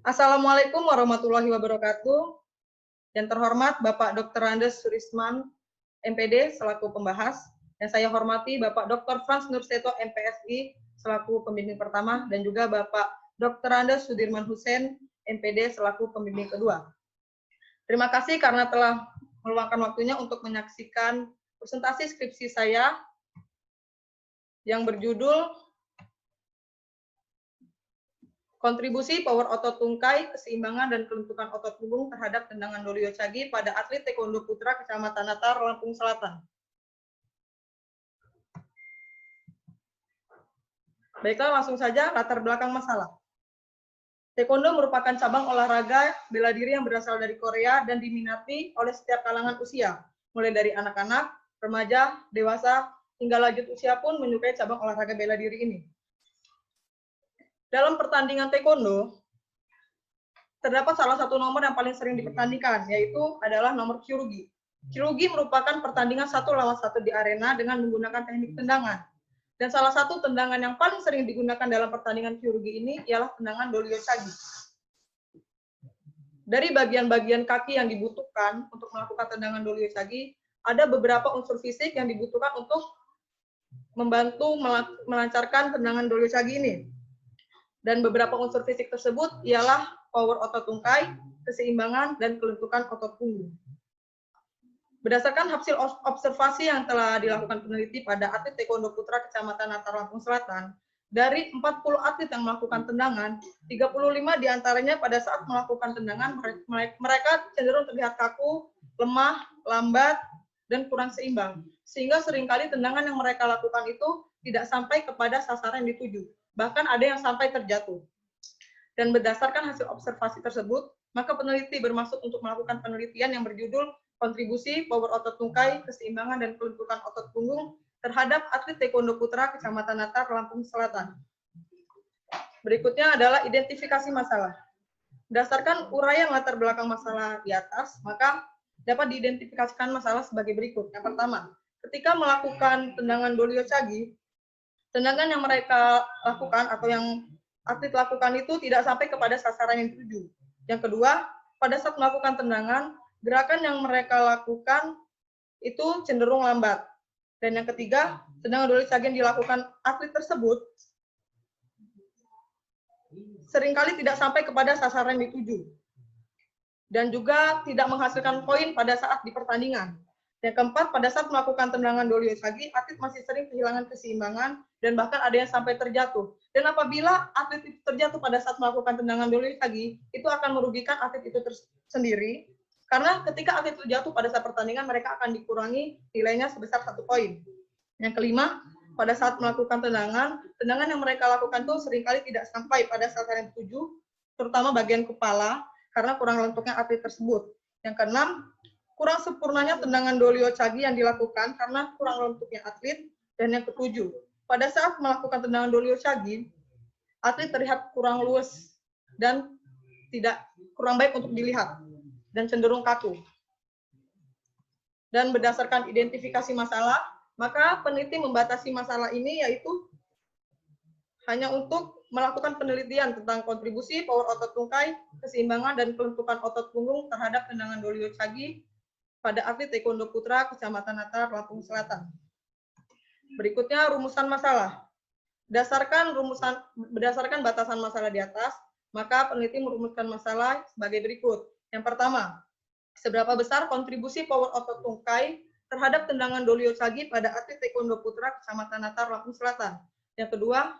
Assalamualaikum warahmatullahi wabarakatuh. Yang terhormat Bapak Dr. Andes Surisman, MPD, selaku pembahas. Yang saya hormati Bapak Dr. Frans Nurseto, MPSI, selaku pembimbing pertama, dan juga Bapak Dr. Andes Sudirman Hussein, MPD, selaku pembimbing kedua. Terima kasih karena telah meluangkan waktunya untuk menyaksikan presentasi skripsi saya yang berjudul Kontribusi Power Otot Tungkai, Keseimbangan dan Kelentukan Otot Punggung terhadap tendangan Dolio Chagi pada atlet Taekwondo Putra Kecamatan Natar, Lampung Selatan. Baiklah, langsung saja latar belakang masalah. Taekwondo merupakan cabang olahraga bela diri yang berasal dari Korea dan diminati oleh setiap kalangan usia, mulai dari anak-anak, remaja, dewasa, hingga lanjut usia pun menyukai cabang olahraga bela diri ini. Dalam pertandingan Taekwondo, terdapat salah satu nomor yang paling sering dipertandingkan, yaitu adalah nomor kyurugi. Kyurugi merupakan pertandingan 1 lawan 1 di arena dengan menggunakan teknik tendangan. Dan salah satu tendangan yang paling sering digunakan dalam pertandingan kyurugi ini ialah tendangan Dolio Chagi. Dari bagian-bagian kaki yang dibutuhkan untuk melakukan tendangan Dolio Chagi, ada beberapa unsur fisik yang dibutuhkan untuk membantu melancarkan tendangan Dolio Chagi ini. Dan beberapa unsur fisik tersebut ialah power otot tungkai, keseimbangan, dan kelentukan otot punggung. Berdasarkan hasil observasi yang telah dilakukan peneliti pada atlet Taekwondo Putra Kecamatan Natar, Lampung Selatan, dari 40 atlet yang melakukan tendangan, 35 diantaranya pada saat melakukan tendangan, mereka cenderung terlihat kaku, lemah, lambat, dan kurang seimbang. Sehingga seringkali tendangan yang mereka lakukan itu tidak sampai kepada sasaran yang dituju. Bahkan ada yang sampai terjatuh. Dan berdasarkan hasil observasi tersebut, maka peneliti bermaksud untuk melakukan penelitian yang berjudul Kontribusi Power Otot Tungkai, Keseimbangan dan Kelentukan Otot Punggung terhadap atlet Taekwondo Putra Kecamatan Natar, Lampung Selatan. Berikutnya adalah identifikasi masalah. Berdasarkan uraian latar belakang masalah di atas, maka dapat diidentifikasikan masalah sebagai berikut. Yang pertama, ketika melakukan tendangan Dolio Chagi, tendangan yang mereka lakukan atau yang atlet lakukan itu tidak sampai kepada sasaran yang dituju. Yang kedua, pada saat melakukan tendangan, gerakan yang mereka lakukan itu cenderung lambat. Dan yang ketiga, tendangan Dolio Chagi yang dilakukan atlet tersebut seringkali tidak sampai kepada sasaran yang dituju. Dan juga tidak menghasilkan poin pada saat di pertandingan. Yang keempat, pada saat melakukan tendangan Dolio Chagi, atlet masih sering kehilangan keseimbangan dan bahkan ada yang sampai terjatuh. Dan apabila atlet itu terjatuh pada saat melakukan tendangan Dolio Chagi, itu akan merugikan atlet itu sendiri. Karena ketika atlet itu jatuh pada saat pertandingan, mereka akan dikurangi nilainya sebesar 1 poin. Yang kelima, pada saat melakukan tendangan yang mereka lakukan itu seringkali tidak sampai pada sasaran yang dituju, terutama bagian kepala, karena kurang lentuknya atlet tersebut. Yang keenam, kurang sempurnanya tendangan Dolio Chagi yang dilakukan karena kurang lentuknya atlet. Dan yang ketujuh, pada saat melakukan tendangan Dolio Chagi, atlet terlihat kurang luas dan kurang baik untuk dilihat dan cenderung kaku. Dan berdasarkan identifikasi masalah, maka peneliti membatasi masalah ini yaitu hanya untuk melakukan penelitian tentang kontribusi power otot tungkai, keseimbangan, dan kelentukan otot punggung terhadap tendangan Dolio Chagi pada atlet Taekwondo Putra Kecamatan Natar, Lampung Selatan. Berikutnya rumusan masalah. Berdasarkan batasan masalah di atas, maka peneliti merumuskan masalah sebagai berikut. Yang pertama, seberapa besar kontribusi power otot tungkai terhadap tendangan Dolio Chagi pada atlet Taekwondo Putra Kecamatan Natar, Lampung Selatan. Yang kedua,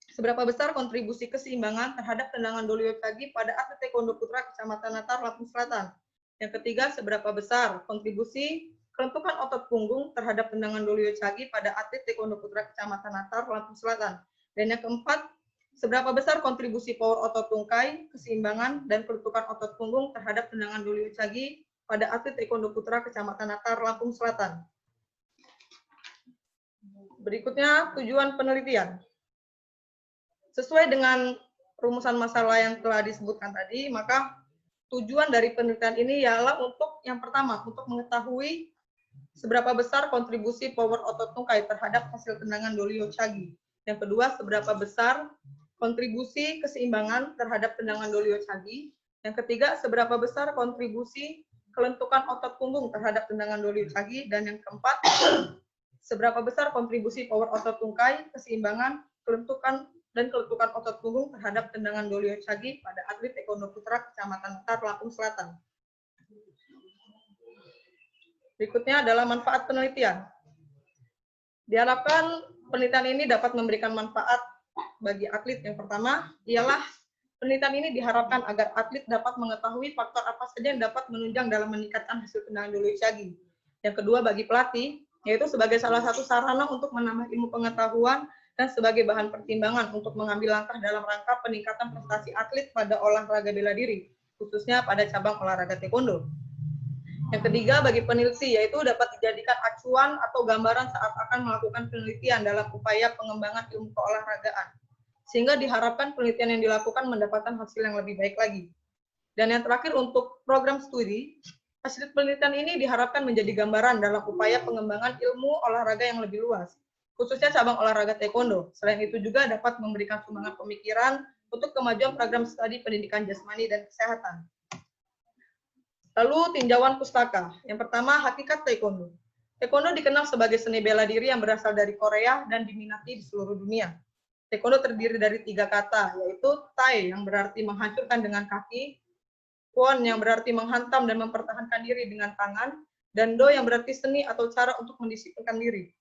seberapa besar kontribusi keseimbangan terhadap tendangan Dolio Chagi pada atlet Taekwondo Putra Kecamatan Natar, Lampung Selatan. Yang ketiga, seberapa besar kontribusi kelentukan otot punggung terhadap tendangan Dolio Chagi pada atlet Taekwondo Putra Kecamatan Natar, Lampung Selatan. Dan yang keempat, seberapa besar kontribusi power otot tungkai, keseimbangan, dan kelentukan otot punggung terhadap tendangan Dolio Chagi pada atlet Taekwondo Putra Kecamatan Natar, Lampung Selatan. Berikutnya, tujuan penelitian. Sesuai dengan rumusan masalah yang telah disebutkan tadi, maka tujuan dari penelitian ini ialah untuk yang pertama, untuk mengetahui seberapa besar kontribusi power otot tungkai terhadap hasil tendangan Dolio Chagi. Yang kedua, seberapa besar kontribusi keseimbangan terhadap tendangan Dolio-Chagi. Yang ketiga, seberapa besar kontribusi kelentukan otot punggung terhadap tendangan Dolio-Chagi. Dan yang keempat, seberapa besar kontribusi power otot tungkai, keseimbangan, kelentukan, dan kelentukan otot punggung terhadap tendangan Dolio-Chagi pada atlet taekwondo putra Kecamatan Tar, Lampung Selatan. Berikutnya adalah manfaat penelitian. Diharapkan penelitian ini dapat memberikan manfaat bagi atlet. Yang pertama ialah penelitian ini diharapkan agar atlet dapat mengetahui faktor apa saja yang dapat menunjang dalam meningkatkan hasil tendangan Dolio-Chagi. Yang kedua bagi pelatih, yaitu sebagai salah satu sarana untuk menambah ilmu pengetahuan dan sebagai bahan pertimbangan untuk mengambil langkah dalam rangka peningkatan prestasi atlet pada olahraga bela diri, khususnya pada cabang olahraga taekwondo. Yang ketiga, bagi peneliti, yaitu dapat dijadikan acuan atau gambaran saat akan melakukan penelitian dalam upaya pengembangan ilmu keolahragaan. Sehingga diharapkan penelitian yang dilakukan mendapatkan hasil yang lebih baik lagi. Dan yang terakhir, untuk program studi, hasil penelitian ini diharapkan menjadi gambaran dalam upaya pengembangan ilmu olahraga yang lebih luas, khususnya cabang olahraga taekwondo. Selain itu juga dapat memberikan sumbangan pemikiran untuk kemajuan program studi pendidikan jasmani dan kesehatan. Lalu tinjauan pustaka. Yang pertama, hakikat taekwondo. Taekwondo dikenal sebagai seni bela diri yang berasal dari Korea dan diminati di seluruh dunia. Taekwondo terdiri dari 3 kata, yaitu tai yang berarti menghancurkan dengan kaki, kwon yang berarti menghantam dan mempertahankan diri dengan tangan, dan do yang berarti seni atau cara untuk mendisiplinkan diri.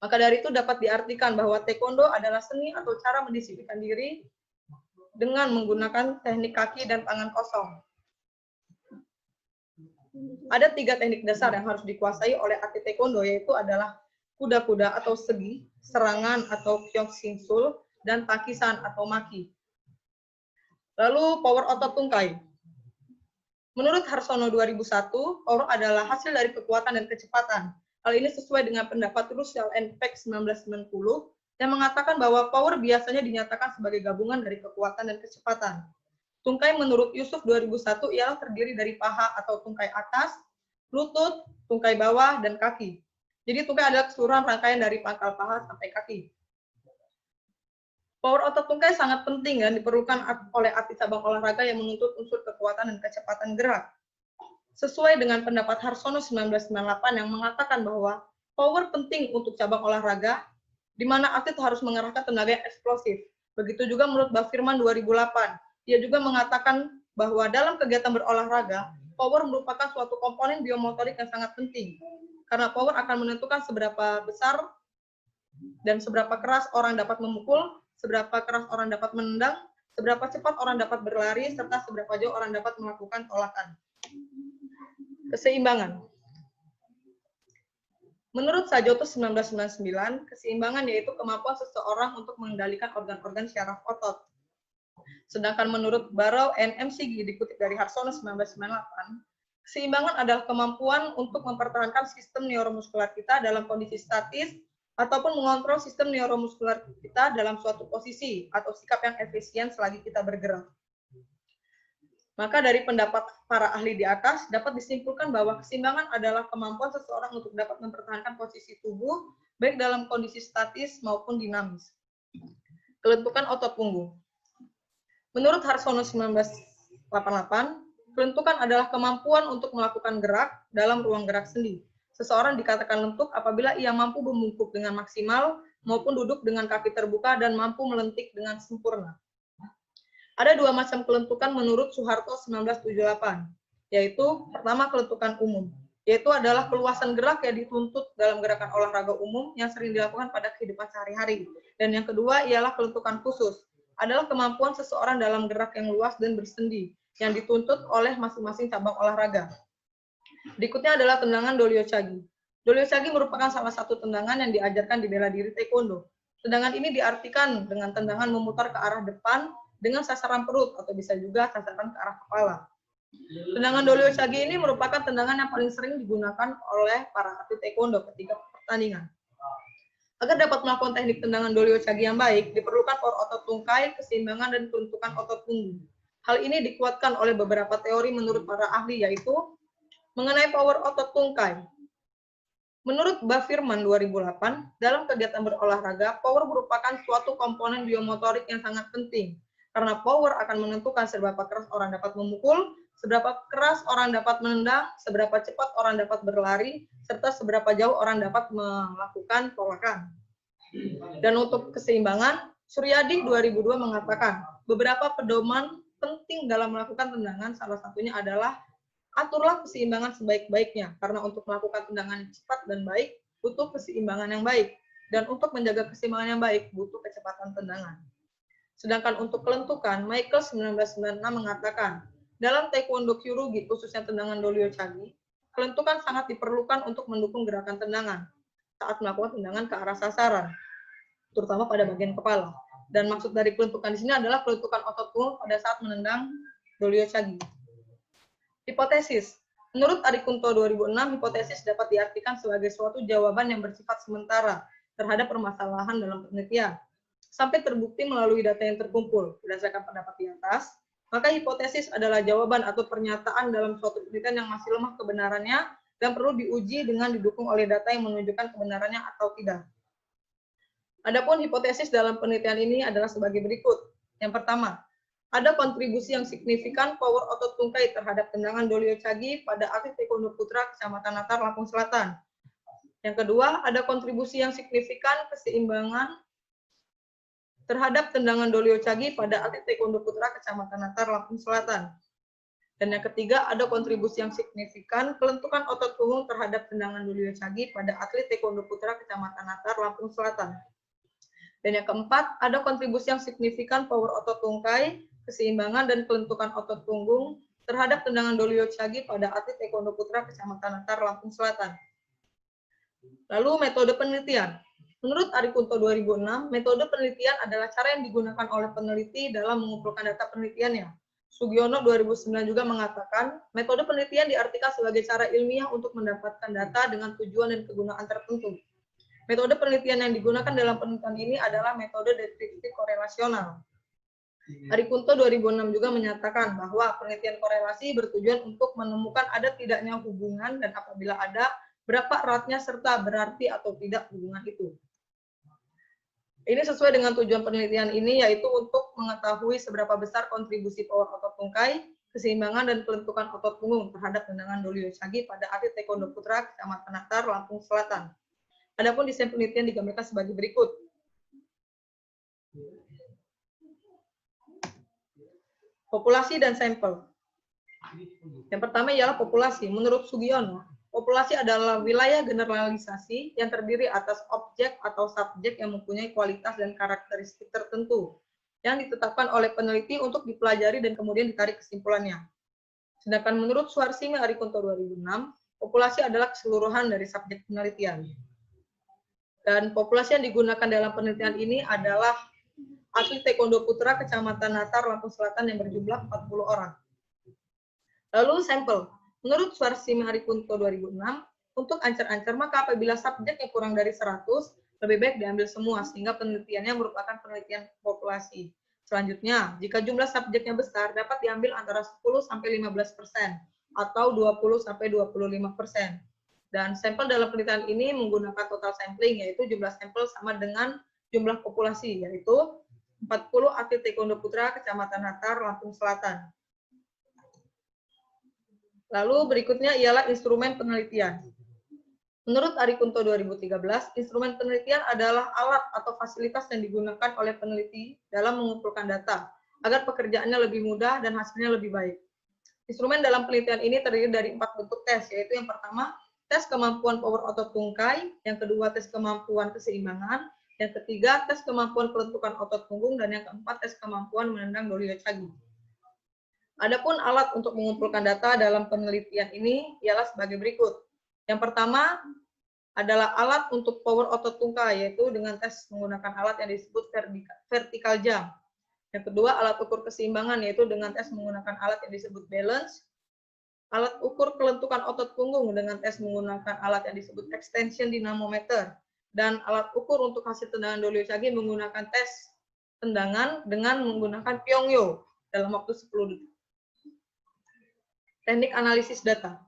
Maka dari itu dapat diartikan bahwa taekwondo adalah seni atau cara mendisiplinkan diri dengan menggunakan teknik kaki dan tangan kosong. Ada 3 teknik dasar yang harus dikuasai oleh atlet taekwondo, yaitu adalah kuda-kuda atau segi, serangan atau kyokushinsul, dan takisan atau maki. Lalu power otot tungkai. Menurut Harsono 2001, power adalah hasil dari kekuatan dan kecepatan. Hal ini sesuai dengan pendapat Russell and Peck 1990 yang mengatakan bahwa power biasanya dinyatakan sebagai gabungan dari kekuatan dan kecepatan. Tungkai menurut Yusuf 2001 ialah terdiri dari paha atau tungkai atas, lutut, tungkai bawah, dan kaki. Jadi tungkai adalah keseluruhan rangkaian dari pangkal paha sampai kaki. Power otot tungkai sangat penting dan diperlukan oleh atlet cabang olahraga yang menuntut unsur kekuatan dan kecepatan gerak. Sesuai dengan pendapat Harsono 1998 yang mengatakan bahwa power penting untuk cabang olahraga, di mana atlet harus mengerahkan tenaga yang eksplosif. Begitu juga menurut Bang Firman 2008. Dia juga mengatakan bahwa dalam kegiatan berolahraga, power merupakan suatu komponen biomotorik yang sangat penting. Karena power akan menentukan seberapa besar dan seberapa keras orang dapat memukul, seberapa keras orang dapat menendang, seberapa cepat orang dapat berlari, serta seberapa jauh orang dapat melakukan tolakan. Keseimbangan. Menurut Sajoto 1999, keseimbangan yaitu kemampuan seseorang untuk mengendalikan organ-organ syaraf otot. Sedangkan menurut Barrow and McGee dikutip dari Harsono 1998, keseimbangan adalah kemampuan untuk mempertahankan sistem neuromuskular kita dalam kondisi statis ataupun mengontrol sistem neuromuskular kita dalam suatu posisi atau sikap yang efisien selagi kita bergerak. Maka dari pendapat para ahli di atas, dapat disimpulkan bahwa keseimbangan adalah kemampuan seseorang untuk dapat mempertahankan posisi tubuh, baik dalam kondisi statis maupun dinamis. Kelentukan otot punggung. Menurut Harsono 1988, kelentukan adalah kemampuan untuk melakukan gerak dalam ruang gerak sendi. Seseorang dikatakan lentuk apabila ia mampu membungkuk dengan maksimal, maupun duduk dengan kaki terbuka dan mampu melentik dengan sempurna. Ada 2 macam kelentukan menurut Soeharto 1978, yaitu pertama kelentukan umum, yaitu adalah keluasan gerak yang dituntut dalam gerakan olahraga umum yang sering dilakukan pada kehidupan sehari-hari. Dan yang kedua ialah kelentukan khusus, adalah kemampuan seseorang dalam gerak yang luas dan bersendi, yang dituntut oleh masing-masing cabang olahraga. Berikutnya adalah tendangan Dolio-Chagi. Dolio-Chagi merupakan salah satu tendangan yang diajarkan di bela diri taekwondo. Tendangan ini diartikan dengan tendangan memutar ke arah depan, dengan sasaran perut atau bisa juga sasaran ke arah kepala. Tendangan Dolio-Chagi ini merupakan tendangan yang paling sering digunakan oleh para atlet taekwondo ketika pertandingan. Agar dapat melakukan teknik tendangan Dolio-Chagi yang baik, diperlukan power otot tungkai, keseimbangan, dan kelentukan otot punggung. Hal ini dikuatkan oleh beberapa teori menurut para ahli, yaitu mengenai power otot tungkai. Menurut Bafirman 2008, dalam kegiatan berolahraga, power merupakan suatu komponen biomotorik yang sangat penting. Karena power akan menentukan seberapa keras orang dapat memukul, seberapa keras orang dapat menendang, seberapa cepat orang dapat berlari, serta seberapa jauh orang dapat melakukan tolakan. Dan untuk keseimbangan, Suryadi 2002 mengatakan, beberapa pedoman penting dalam melakukan tendangan, salah satunya adalah aturlah keseimbangan sebaik-baiknya, karena untuk melakukan tendangan yang cepat dan baik, butuh keseimbangan yang baik. Dan untuk menjaga keseimbangan yang baik, butuh kecepatan tendangan. Sedangkan untuk kelentukan, Michael 1996 mengatakan, dalam Taekwondo Kyurugi, khususnya tendangan Doryochagi, kelentukan sangat diperlukan untuk mendukung gerakan tendangan saat melakukan tendangan ke arah sasaran, terutama pada bagian kepala. Dan maksud dari kelentukan di sini adalah kelentukan otot punggung pada saat menendang Doryochagi. Hipotesis. Menurut Arikunto 2006, hipotesis dapat diartikan sebagai suatu jawaban yang bersifat sementara terhadap permasalahan dalam penelitian. Sampai terbukti melalui data yang terkumpul. Berdasarkan pendapat di atas, maka hipotesis adalah jawaban atau pernyataan dalam suatu penelitian yang masih lemah kebenarannya dan perlu diuji dengan didukung oleh data yang menunjukkan kebenarannya atau tidak. Adapun hipotesis dalam penelitian ini adalah sebagai berikut. Yang pertama, ada kontribusi yang signifikan power otot tungkai terhadap tendangan Doryochagi pada atlet Taekwondo Putra Kecamatan Natar, Lampung Selatan. Yang kedua, ada kontribusi yang signifikan keseimbangan terhadap tendangan Doryochagi pada atlet Taekwondo Putra Kecamatan Natar, Lampung Selatan. Dan yang ketiga, ada kontribusi yang signifikan kelentukan otot punggung terhadap tendangan Doryochagi pada atlet Taekwondo Putra Kecamatan Natar, Lampung Selatan. Dan yang keempat, ada kontribusi yang signifikan power otot tungkai, keseimbangan dan kelentukan otot punggung terhadap tendangan Doryochagi pada atlet Taekwondo Putra Kecamatan Natar, Lampung Selatan. Lalu metode penelitian. Menurut Arikunto 2006, metode penelitian adalah cara yang digunakan oleh peneliti dalam mengumpulkan data penelitiannya. Sugiono 2009 juga mengatakan, metode penelitian diartikan sebagai cara ilmiah untuk mendapatkan data dengan tujuan dan kegunaan tertentu. Metode penelitian yang digunakan dalam penelitian ini adalah metode deskripsi korelasional. Arikunto 2006 juga menyatakan bahwa penelitian korelasi bertujuan untuk menemukan ada tidaknya hubungan dan apabila ada, berapa eratnya serta berarti atau tidak hubungan itu. Ini sesuai dengan tujuan penelitian ini, yaitu untuk mengetahui seberapa besar kontribusi power otot tungkai, keseimbangan dan kelentukan otot punggung terhadap tendangan Doryochagi pada atlet Taekwondo Putra Kecamatan Natar, Lampung Selatan. Adapun desain penelitian digambarkan sebagai berikut. Populasi dan sampel. Yang pertama ialah populasi. Menurut Sugiono, populasi adalah wilayah generalisasi yang terdiri atas objek atau subjek yang mempunyai kualitas dan karakteristik tertentu yang ditetapkan oleh peneliti untuk dipelajari dan kemudian ditarik kesimpulannya. Sedangkan menurut Suharsimi Arikunto 2006, populasi adalah keseluruhan dari subjek penelitian. Dan populasi yang digunakan dalam penelitian ini adalah atlet Taekwondo Putra Kecamatan Natar, Lampung Selatan yang berjumlah 40 orang. Lalu sampel. Menurut Suharsimi Arikunto 2006, untuk ancar-ancar maka apabila subjeknya kurang dari 100, lebih baik diambil semua sehingga penelitiannya merupakan penelitian populasi. Selanjutnya, jika jumlah subjeknya besar dapat diambil antara 10-15% atau 20-25%. Dan sampel dalam penelitian ini menggunakan total sampling, yaitu jumlah sampel sama dengan jumlah populasi, yaitu 40 atlet Taekwondo Putra Kecamatan Natar, Lampung Selatan. Lalu berikutnya ialah instrumen penelitian. Menurut Arikunto 2013, instrumen penelitian adalah alat atau fasilitas yang digunakan oleh peneliti dalam mengumpulkan data, agar pekerjaannya lebih mudah dan hasilnya lebih baik. Instrumen dalam penelitian ini terdiri dari 4 bentuk tes, yaitu yang pertama, tes kemampuan power otot tungkai, yang kedua tes kemampuan keseimbangan, yang ketiga tes kemampuan kelentukan otot punggung, dan yang keempat tes kemampuan menendang Doryochagi. Adapun alat untuk mengumpulkan data dalam penelitian ini ialah sebagai berikut. Yang pertama adalah alat untuk power otot tungkai, yaitu dengan tes menggunakan alat yang disebut vertical jump. Yang kedua, alat ukur keseimbangan, yaitu dengan tes menggunakan alat yang disebut balance. Alat ukur kelentukan otot punggung dengan tes menggunakan alat yang disebut extension dynamometer. Dan alat ukur untuk hasil tendangan Doryochagi menggunakan tes tendangan dengan menggunakan Pyongyo dalam waktu 10 detik. Teknik analisis data.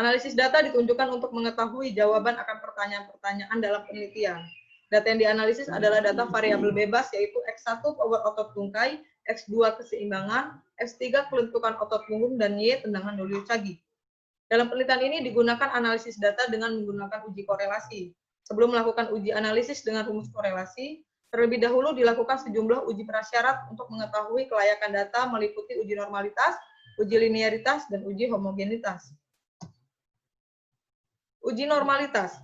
Analisis data ditunjukkan untuk mengetahui jawaban akan pertanyaan-pertanyaan dalam penelitian. Data yang dianalisis adalah data variabel bebas, yaitu X1 power otot tungkai, X2 keseimbangan, X3 kelentukan otot punggung, dan Y tendangan Doliu-Chagi. Dalam penelitian ini digunakan analisis data dengan menggunakan uji korelasi. Sebelum melakukan uji analisis dengan rumus korelasi, terlebih dahulu dilakukan sejumlah uji prasyarat untuk mengetahui kelayakan data meliputi uji normalitas, uji linearitas, dan uji homogenitas. Uji normalitas.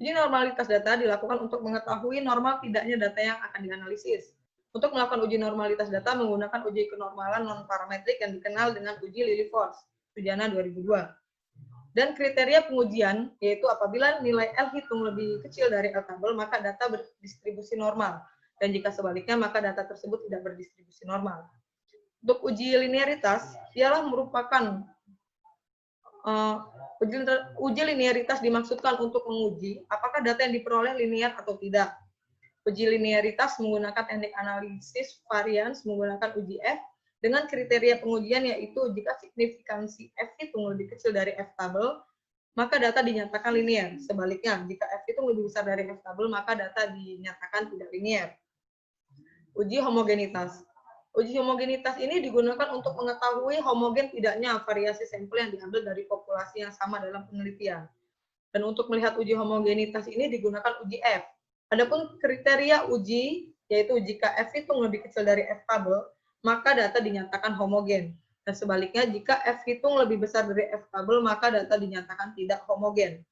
Uji normalitas data dilakukan untuk mengetahui normal tidaknya data yang akan dianalisis. Untuk melakukan uji normalitas data menggunakan uji kenormalan non-parametrik yang dikenal dengan uji Lilliefors, Sujana 2002. Dan kriteria pengujian, yaitu apabila nilai L hitung lebih kecil dari L tabel, maka data berdistribusi normal. Dan jika sebaliknya, maka data tersebut tidak berdistribusi normal. Untuk uji linearitas, ialah merupakan uji linearitas dimaksudkan untuk menguji apakah data yang diperoleh linear atau tidak. Uji linearitas menggunakan teknik analisis varians menggunakan uji F dengan kriteria pengujian yaitu jika signifikansi F hitung lebih kecil dari F tabel, maka data dinyatakan linear. Sebaliknya, jika F hitung lebih besar dari F tabel, maka data dinyatakan tidak linear. Uji homogenitas. Uji homogenitas ini digunakan untuk mengetahui homogen tidaknya variasi sampel yang diambil dari populasi yang sama dalam penelitian. Dan untuk melihat uji homogenitas ini digunakan uji F. Adapun kriteria uji, yaitu jika F hitung lebih kecil dari F tabel, maka data dinyatakan homogen. Dan sebaliknya, jika F hitung lebih besar dari F tabel, maka data dinyatakan tidak homogen.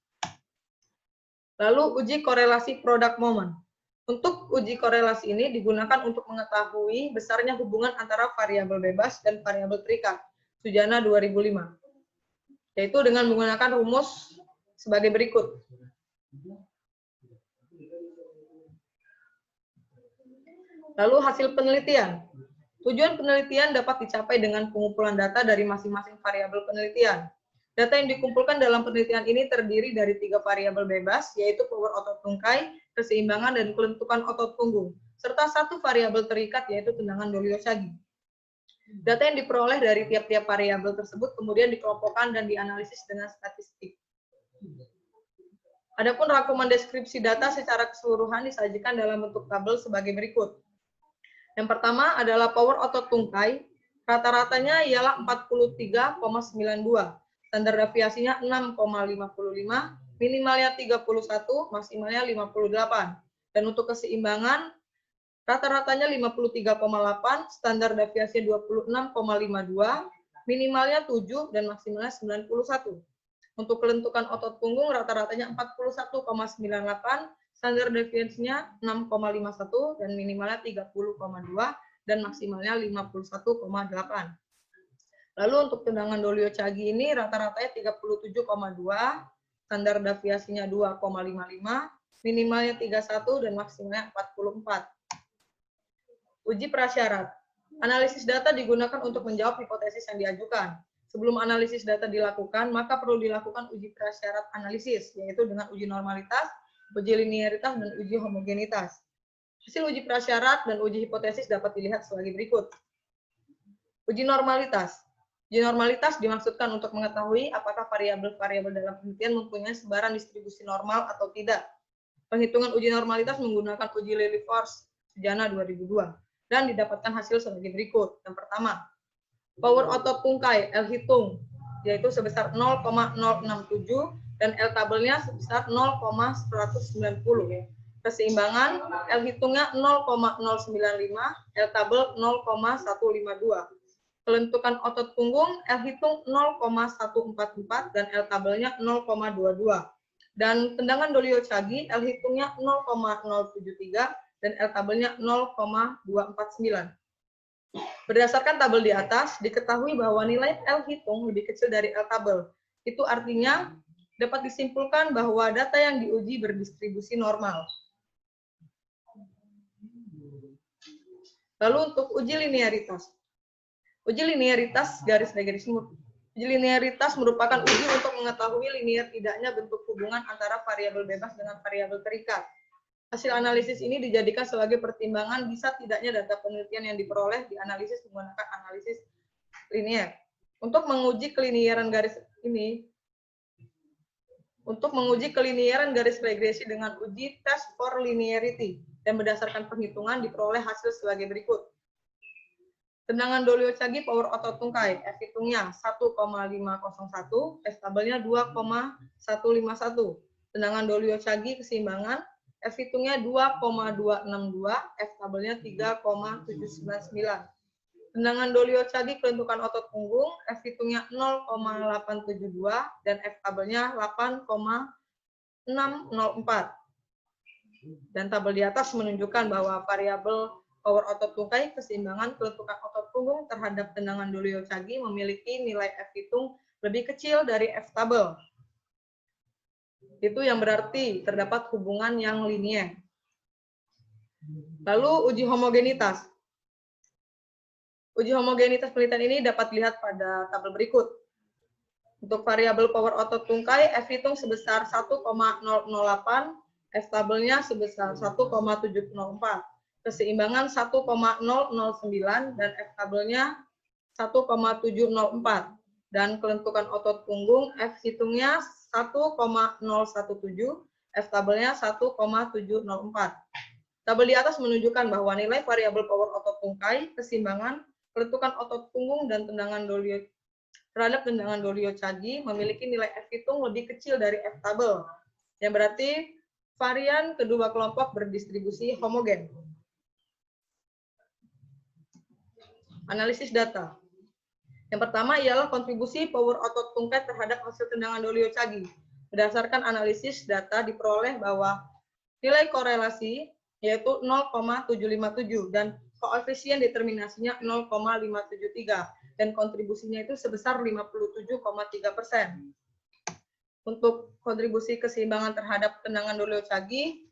Lalu uji korelasi product moment. Untuk uji korelasi ini digunakan untuk mengetahui besarnya hubungan antara variabel bebas dan variabel terikat, Sujana 2005. Yaitu dengan menggunakan rumus sebagai berikut. Lalu hasil penelitian. Tujuan penelitian dapat dicapai dengan pengumpulan data dari masing-masing variabel penelitian. Data yang dikumpulkan dalam penelitian ini terdiri dari 3 variabel bebas, yaitu power otot tungkai, keseimbangan, dan kelentukan otot punggung, serta 1 variabel terikat, yaitu tendangan Doliu-Chagi. Data yang diperoleh dari tiap-tiap variabel tersebut kemudian dikelompokkan dan dianalisis dengan statistik. Adapun rangkuman deskripsi data secara keseluruhan disajikan dalam bentuk tabel sebagai berikut. Yang pertama adalah power otot tungkai, rata-ratanya ialah 43,92. Standar deviasinya 6,55, minimalnya 31, maksimalnya 58. Dan untuk keseimbangan, rata-ratanya 53,8, standar deviasinya 26,52, minimalnya 7, dan maksimalnya 91. Untuk kelentukan otot punggung, rata-ratanya 41,98, standar deviasinya 6,51, dan minimalnya 30,2, dan maksimalnya 51,8. Lalu untuk tendangan Doliu-Chagi ini rata-ratanya 37,2, standar deviasinya 2,55, minimalnya 31 dan maksimalnya 44. Uji prasyarat. Analisis data digunakan untuk menjawab hipotesis yang diajukan. Sebelum analisis data dilakukan, maka perlu dilakukan uji prasyarat analisis, yaitu dengan uji normalitas, uji linearitas, dan uji homogenitas. Hasil uji prasyarat dan uji hipotesis dapat dilihat sebagai berikut. Uji normalitas. Uji normalitas dimaksudkan untuk mengetahui apakah variabel-variabel dalam penelitian mempunyai sebaran distribusi normal atau tidak. Penghitungan uji normalitas menggunakan uji Lilliefors, Sujana 2002, dan didapatkan hasil sebagai berikut. Yang pertama, power otot tungkai L hitung, yaitu sebesar 0,067, dan L tabelnya sebesar 0,190. Keseimbangan, L hitungnya 0,095, L tabel 0,152. Kelentukan otot punggung, L hitung 0,144 dan L tabelnya 0,22. Dan tendangan Doliu-Chagi, L hitungnya 0,073 dan L tabelnya 0,249. Berdasarkan tabel di atas, diketahui bahwa nilai L hitung lebih kecil dari L tabel. Itu artinya dapat disimpulkan bahwa data yang diuji berdistribusi normal. Lalu untuk uji linearitas. Uji linearitas uji linearitas merupakan uji untuk mengetahui linear tidaknya bentuk hubungan antara variabel bebas dengan variabel terikat. Hasil analisis ini dijadikan sebagai pertimbangan bisa tidaknya data penelitian yang diperoleh dianalisis menggunakan analisis linear. Untuk menguji kelinearan garis ini, untuk menguji kelinieran garis regresi dengan uji test for linearity dan berdasarkan perhitungan diperoleh hasil sebagai berikut. Tendangan Dolio Chagi power otot tungkai, F hitungnya 1,501, F tabelnya 2,151. Tendangan Dolio Chagi keseimbangan, F hitungnya 2,262, F tabelnya 3,799. Tendangan Dolio Chagi kelentukan otot punggung, F hitungnya 0,872 dan F tabelnya 8,604. Dan tabel di atas menunjukkan bahwa variabel power otot tungkai, keseimbangan kelentukan otot punggung terhadap tendangan Dolio Chagi memiliki nilai F hitung lebih kecil dari F tabel. Itu yang berarti terdapat hubungan yang linier. Lalu uji homogenitas. Uji homogenitas penelitian ini dapat dilihat pada tabel berikut. Untuk variabel power otot tungkai, F hitung sebesar 1,008, F tabelnya sebesar 1,704. Keseimbangan 1,009 dan F tabelnya 1,704. Dan kelentukan otot punggung F hitungnya 1,017, F tabelnya 1,704. Tabel di atas menunjukkan bahwa nilai variabel power otot tungkai, keseimbangan, kelentukan otot punggung, dan terhadap tendangan Dolio Chagi memiliki nilai F hitung lebih kecil dari F tabel. Yang berarti varian kedua kelompok berdistribusi homogen. Analisis data. Yang pertama ialah kontribusi power otot tungkai terhadap hasil tendangan Dolio Chagi. Berdasarkan analisis data diperoleh bahwa nilai korelasi yaitu 0,757 dan koefisien determinasinya 0,573 dan kontribusinya itu sebesar 57,3%. Untuk kontribusi keseimbangan terhadap tendangan Dolio Chagi,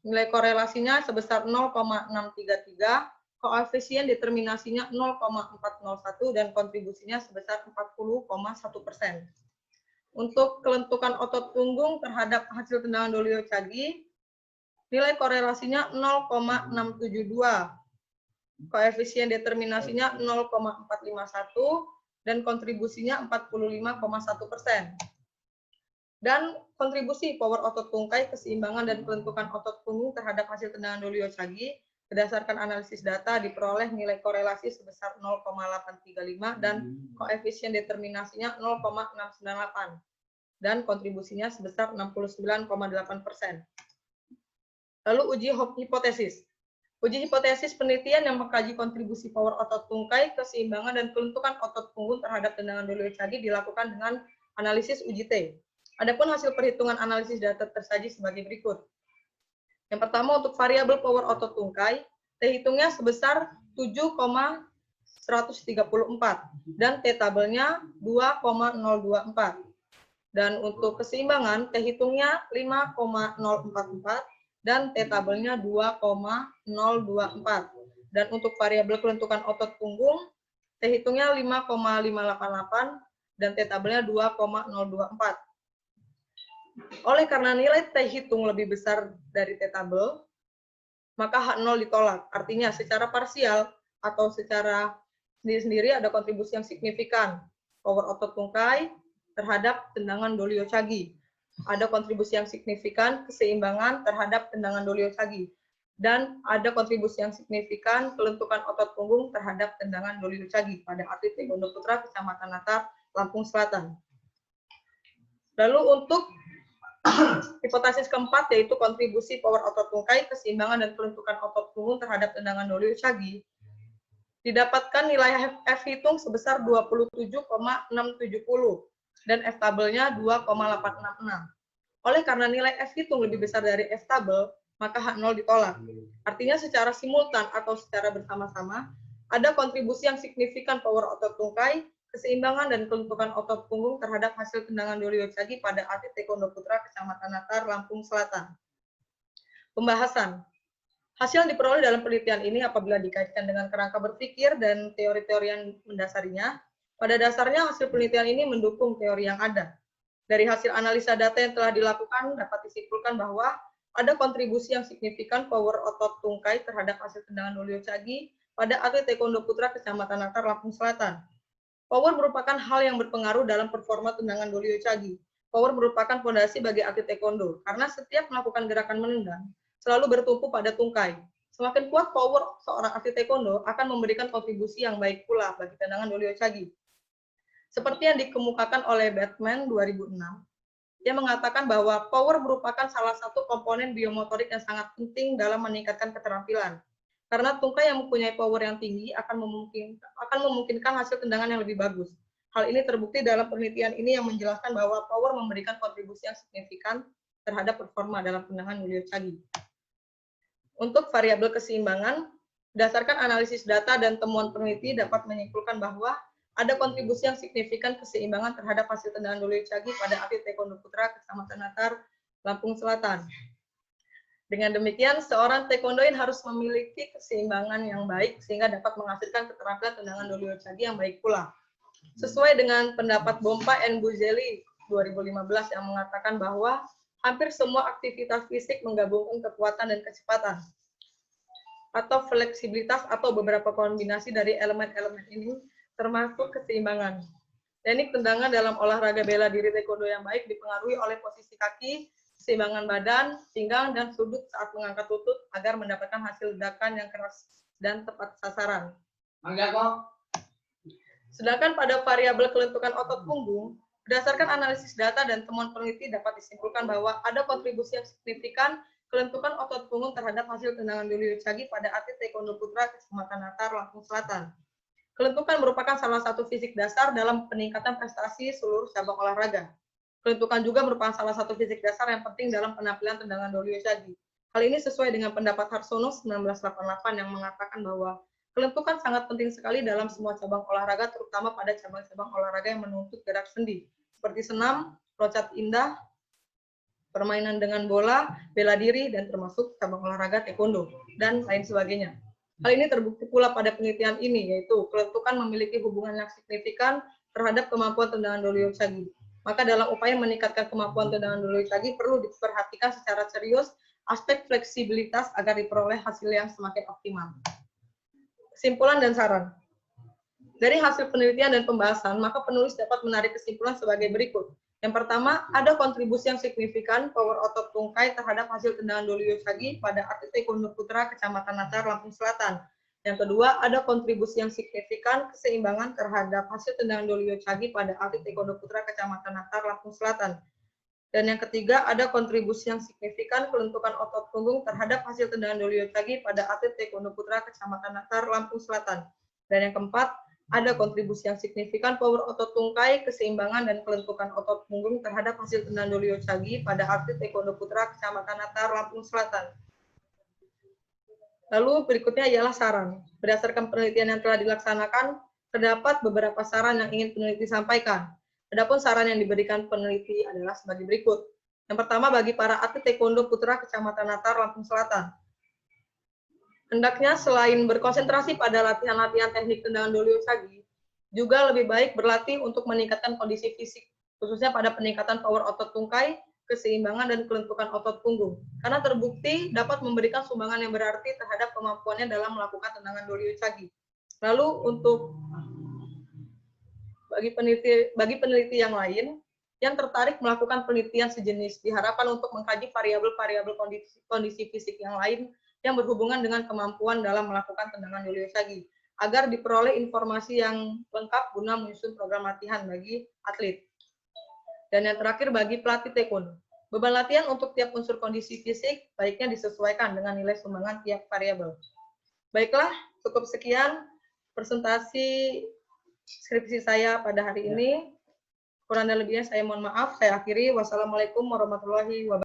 nilai korelasinya sebesar 0,633, koefisien determinasinya 0,401 dan kontribusinya sebesar 40,1%. Untuk kelentukan otot punggung terhadap hasil tendangan Dolio Chagi, nilai korelasinya 0,672, koefisien determinasinya 0,451 dan kontribusinya 45,1%. Dan kontribusi power otot tungkai, keseimbangan dan kelentukan otot punggung terhadap hasil tendangan Dolio Chagi berdasarkan analisis data diperoleh nilai korelasi sebesar 0,835 dan koefisien determinasinya 0,698 dan kontribusinya sebesar 69,8%. Lalu uji hipotesis. Uji hipotesis penelitian yang mengkaji kontribusi power otot tungkai, keseimbangan dan kelentukan otot punggung terhadap tendangan Dolio Chagi dilakukan dengan analisis uji T. Adapun hasil perhitungan analisis data tersaji sebagai berikut. Yang pertama untuk variabel power otot tungkai, T hitungnya sebesar 7,134 dan T tabelnya 2,024. Dan untuk keseimbangan, T hitungnya 5,044 dan T tabelnya 2,024. Dan untuk variabel kelentukan otot punggung, T hitungnya 5,588 dan T tabelnya 2,024. Oleh karena nilai T hitung lebih besar dari T tabel, maka H0 ditolak. Artinya secara parsial atau secara sendiri-sendiri ada kontribusi yang signifikan power otot tungkai terhadap tendangan Dolio Chagi. Ada kontribusi yang signifikan keseimbangan terhadap tendangan Dolio Chagi. Dan ada kontribusi yang signifikan kelentukan otot punggung terhadap tendangan Dolio Chagi pada atlet taekwondo putra Kecamatan Natar, Lampung Selatan. Lalu untuk hipotesis keempat yaitu kontribusi power otot tungkai, keseimbangan dan kelentukan otot punggung terhadap tendangan Dolio Chagi. Didapatkan nilai F hitung sebesar 27,670 dan F tabelnya 2,866. Oleh karena nilai F hitung lebih besar dari F tabel, maka H0 ditolak. Artinya secara simultan atau secara bersama-sama ada kontribusi yang signifikan power otot tungkai, keseimbangan dan kelentukan otot punggung terhadap hasil tendangan Dolio Chagi pada atlet taekwondo putra Kecamatan Natar, Lampung Selatan. Pembahasan. Hasil yang diperoleh dalam penelitian ini apabila dikaitkan dengan kerangka berpikir dan teori-teori yang mendasarinya, pada dasarnya hasil penelitian ini mendukung teori yang ada. Dari hasil analisa data yang telah dilakukan dapat disimpulkan bahwa ada kontribusi yang signifikan power otot tungkai terhadap hasil tendangan Dolio Chagi pada atlet taekwondo putra Kecamatan Natar, Lampung Selatan. Power merupakan hal yang berpengaruh dalam performa tendangan Dolio Chagi. Power merupakan fondasi bagi atlet taekwondo, karena setiap melakukan gerakan menendang selalu bertumpu pada tungkai. Semakin kuat power seorang atlet taekwondo akan memberikan kontribusi yang baik pula bagi tendangan Doryochagi. Seperti yang dikemukakan oleh Batman 2006, dia mengatakan bahwa power merupakan salah satu komponen biomotorik yang sangat penting dalam meningkatkan keterampilan. Karena tungkai yang mempunyai power yang tinggi akan memungkinkan hasil tendangan yang lebih bagus. Hal ini terbukti dalam penelitian ini yang menjelaskan bahwa power memberikan kontribusi yang signifikan terhadap performa dalam tendangan Doryochagi. Untuk variabel keseimbangan, berdasarkan analisis data dan temuan peneliti dapat menyimpulkan bahwa ada kontribusi yang signifikan keseimbangan terhadap hasil tendangan Doryochagi pada atlet taekwondo putra Kecamatan Natar, Lampung Selatan. Dengan demikian, seorang taekwondoin harus memiliki keseimbangan yang baik sehingga dapat menghasilkan keterampilan tendangan Doryochagi yang baik pula. Sesuai dengan pendapat Bompa and Buzeli 2015 yang mengatakan bahwa hampir semua aktivitas fisik menggabungkan kekuatan dan kecepatan atau fleksibilitas atau beberapa kombinasi dari elemen-elemen ini termasuk keseimbangan. Teknik tendangan dalam olahraga bela diri taekwondo yang baik dipengaruhi oleh posisi kaki, keseimbangan badan, pinggang, dan sudut saat mengangkat lutut agar mendapatkan hasil ledakan yang keras dan tepat sasaran. Sedangkan pada variabel kelentukan otot punggung, berdasarkan analisis data dan temuan peneliti dapat disimpulkan bahwa ada kontribusi yang signifikan kelentukan otot punggung terhadap hasil tendangan Doryochagi pada atlet taekwondo putra Kecamatan Natar, Lampung Selatan. Kelentukan merupakan salah satu fisik dasar dalam peningkatan prestasi seluruh cabang olahraga. Kelentukan juga merupakan salah satu fisik dasar yang penting dalam penampilan tendangan Doryochagi. Hal ini sesuai dengan pendapat Harsono 1988 yang mengatakan bahwa kelentukan sangat penting sekali dalam semua cabang olahraga, terutama pada cabang-cabang olahraga yang menuntut gerak sendi, seperti senam, loncat indah, permainan dengan bola, bela diri, dan termasuk cabang olahraga taekwondo, dan lain sebagainya. Hal ini terbukti pula pada penelitian ini, yaitu kelentukan memiliki hubungan yang signifikan terhadap kemampuan tendangan Doryochagi. Maka dalam upaya meningkatkan kemampuan tendangan Doryochagi perlu diperhatikan secara serius aspek fleksibilitas agar diperoleh hasil yang semakin optimal. Kesimpulan dan saran. Dari hasil penelitian dan pembahasan, maka penulis dapat menarik kesimpulan sebagai berikut. Yang pertama, ada kontribusi yang signifikan power otot tungkai terhadap hasil tendangan Doryochagi pada atlet taekwondo putra Kecamatan Natar, Lampung Selatan. Yang kedua, ada kontribusi yang signifikan keseimbangan terhadap hasil tendangan Doryochagi pada atlet taekwondo putra Kecamatan Natar, Lampung Selatan. Dan yang ketiga, ada kontribusi yang signifikan kelentukan otot punggung terhadap hasil tendangan Doryochagi pada atlet taekwondo putra Kecamatan Natar, Lampung Selatan. Dan yang keempat, ada kontribusi yang signifikan power otot tungkai, keseimbangan, dan kelentukan otot punggung terhadap hasil tendangan Doryochagi pada atlet taekwondo putra Kecamatan Natar, Lampung Selatan. Lalu berikutnya ialah saran. Berdasarkan penelitian yang telah dilaksanakan, terdapat beberapa saran yang ingin peneliti sampaikan. Adapun saran yang diberikan peneliti adalah sebagai berikut. Yang pertama, bagi para atlet taekwondo putra Kecamatan Natar, Lampung Selatan. Hendaknya selain berkonsentrasi pada latihan-latihan teknik tendangan Doryochagi, juga lebih baik berlatih untuk meningkatkan kondisi fisik, khususnya pada peningkatan power otot tungkai, keseimbangan, dan kelentukan otot punggung. Karena terbukti dapat memberikan sumbangan yang berarti terhadap kemampuannya dalam melakukan tendangan Doryochagi. Lalu untuk bagi peneliti yang lain yang tertarik melakukan penelitian sejenis, diharapkan untuk mengkaji variabel-variabel kondisi fisik yang lain yang berhubungan dengan kemampuan dalam melakukan tendangan Doryochagi, agar diperoleh informasi yang lengkap guna menyusun program latihan bagi atlet. Dan yang terakhir, bagi pelatih taekwondo, beban latihan untuk tiap unsur kondisi fisik baiknya disesuaikan dengan nilai sumbangan tiap variabel. Baiklah, cukup sekian presentasi skripsi saya pada hari ini. Kurang dan lebihnya saya mohon maaf. Saya akhiri. Wassalamualaikum warahmatullahi wabarakatuh.